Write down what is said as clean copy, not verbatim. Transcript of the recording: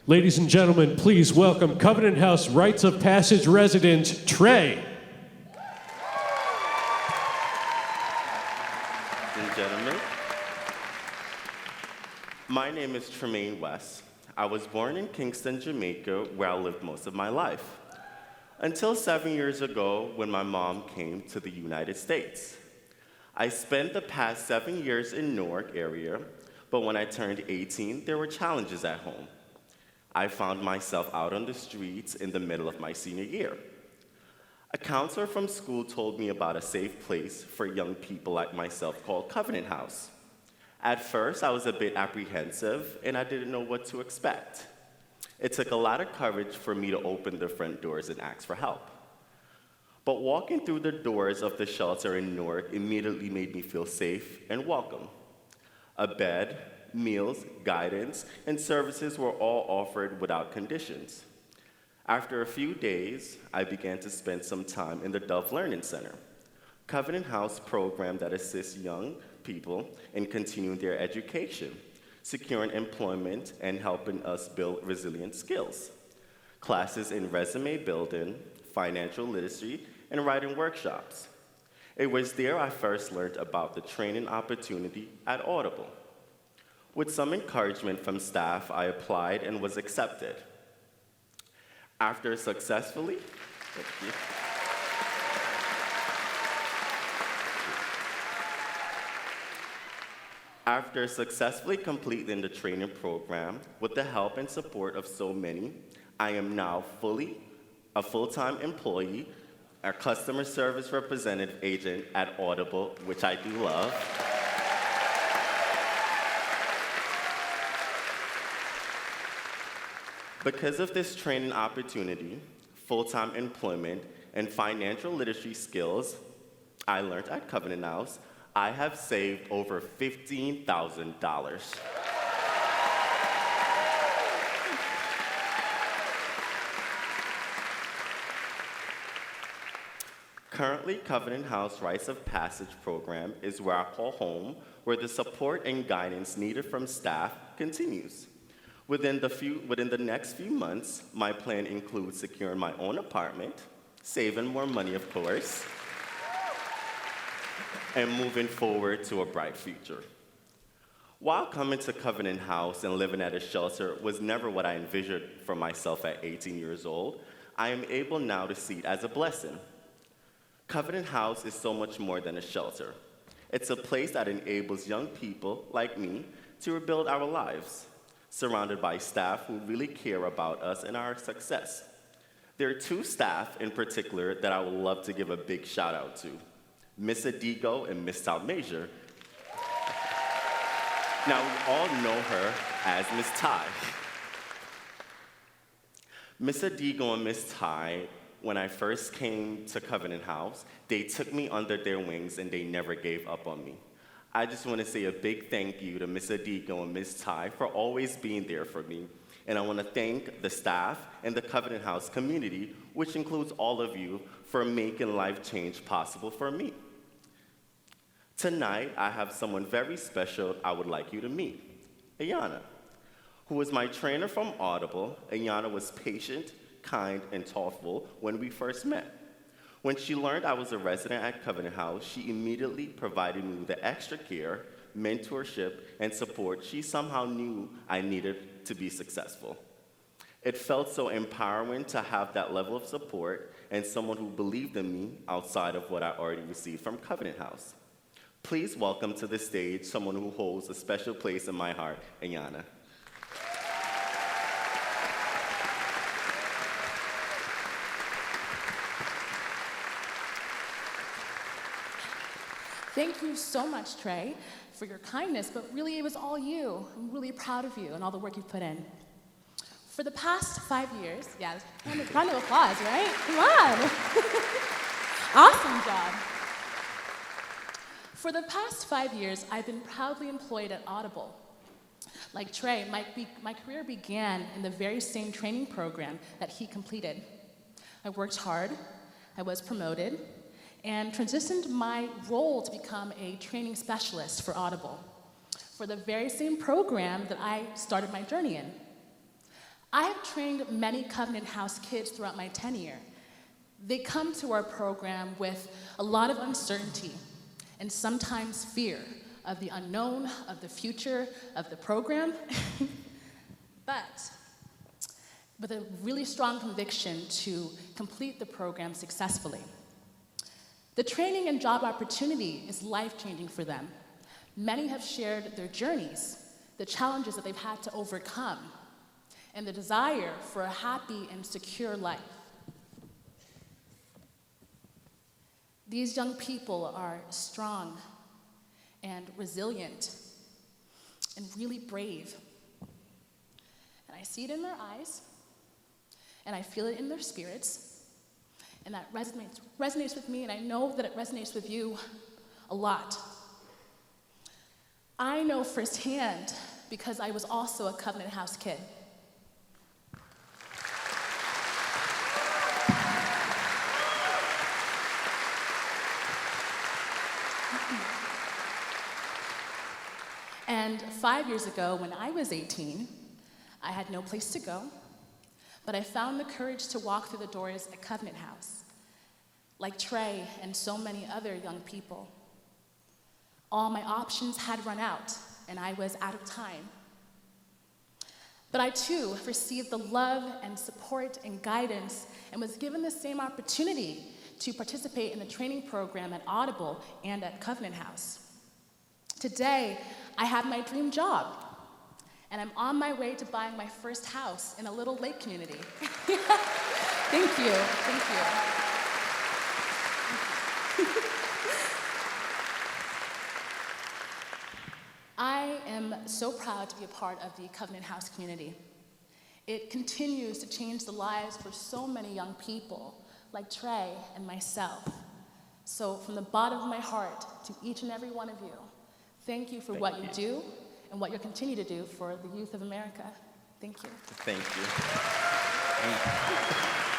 Ladies and gentlemen, please welcome Covenant House Rites of Passage resident, Tremayne. Ladies and gentlemen, my name is Tremayne West. I was born in Kingston, Jamaica, where I lived most of my life, until 7 years ago when my mom came to the United States. I spent the past 7 years in Newark area, but when I turned 18, there were challenges at home. I found myself out on the streets in the middle of my senior year. A counselor from school told me about a safe place for young people like myself called Covenant House. At first, I was a bit apprehensive, and I didn't know what to expect. It took a lot of courage for me to open the front doors and ask for help. But walking through the doors of the shelter in Newark immediately made me feel safe and welcome. A bed, meals, guidance, and services were all offered without conditions. After a few days, I began to spend some time in the Dove Learning Center, Covenant House program that assists young people in continuing their education, securing employment, and helping us build resilient skills. Classes in resume building, financial literacy, and writing workshops. It was there I first learned about the training opportunity at Audible. With some encouragement from staff, I applied and was accepted. After successfully completing the training program, with the help and support of so many, I am now a full-time employee, a customer service representative agent at Audible, which I do love. Because of this training opportunity, full-time employment, and financial literacy skills I learned at Covenant House, I have saved over $15,000. Currently, Covenant House Rites of Passage program is where I call home, where the support and guidance needed from staff continues. Within the next few months, my plan includes securing my own apartment, saving more money, of course, and moving forward to a bright future. While coming to Covenant House and living at a shelter was never what I envisioned for myself at 18 years old, I am able now to see it as a blessing. Covenant House is so much more than a shelter. It's a place that enables young people like me to rebuild our lives, surrounded by staff who really care about us and our success. There are two staff in particular that I would love to give a big shout out to, Miss Adigo and Miss Talmasia. Now, we all know her as Miss Ty. Miss Adigo and Miss Ty, when I first came to Covenant House, they took me under their wings and they never gave up on me. I just want to say a big thank you to Miss Adigo and Miss Ty for always being there for me. And I want to thank the staff and the Covenant House community, which includes all of you, for making life change possible for me. Tonight, I have someone very special I would like you to meet, Aiyonnah, who was my trainer from Audible. Aiyonnah was patient, kind, and thoughtful when we first met. When she learned I was a resident at Covenant House, she immediately provided me with the extra care, mentorship, and support she somehow knew I needed to be successful. It felt so empowering to have that level of support and someone who believed in me outside of what I already received from Covenant House. Please welcome to the stage someone who holds a special place in my heart, Aiyonnah. Thank you so much, Trey, for your kindness, but really it was all you. I'm really proud of you and all the work you've put in. For the past 5 years, yeah, round of applause, right? Come on. Awesome job. For the past 5 years, I've been proudly employed at Audible. Like Trey, my career began in the very same training program that he completed. I worked hard, I was promoted, and transitioned my role to become a training specialist for Audible, for the very same program that I started my journey in. I have trained many Covenant House kids throughout my tenure. They come to our program with a lot of uncertainty and sometimes fear of the unknown, of the future, of the program, but with a really strong conviction to complete the program successfully. The training and job opportunity is life-changing for them. Many have shared their journeys, the challenges that they've had to overcome, and the desire for a happy and secure life. These young people are strong and resilient and really brave. And I see it in their eyes, and I feel it in their spirits, and that resonates with me, and I know that it resonates with you a lot. I know firsthand because I was also a Covenant House kid. And 5 years ago, when I was 18, I had no place to go, but I found the courage to walk through the doors at Covenant House, like Trey and so many other young people. All my options had run out, and I was out of time. But I too received the love and support and guidance and was given the same opportunity to participate in the training program at Audible and at Covenant House. Today, I have my dream job, and I'm on my way to buying my first house in a little lake community. Thank you, thank you. I am so proud to be a part of the Covenant House community. It continues to change the lives for so many young people, like Trey and myself. So from the bottom of my heart to each and every one of you, thank you for what you do and what you'll continue to do for the youth of America. Thank you. Thank you.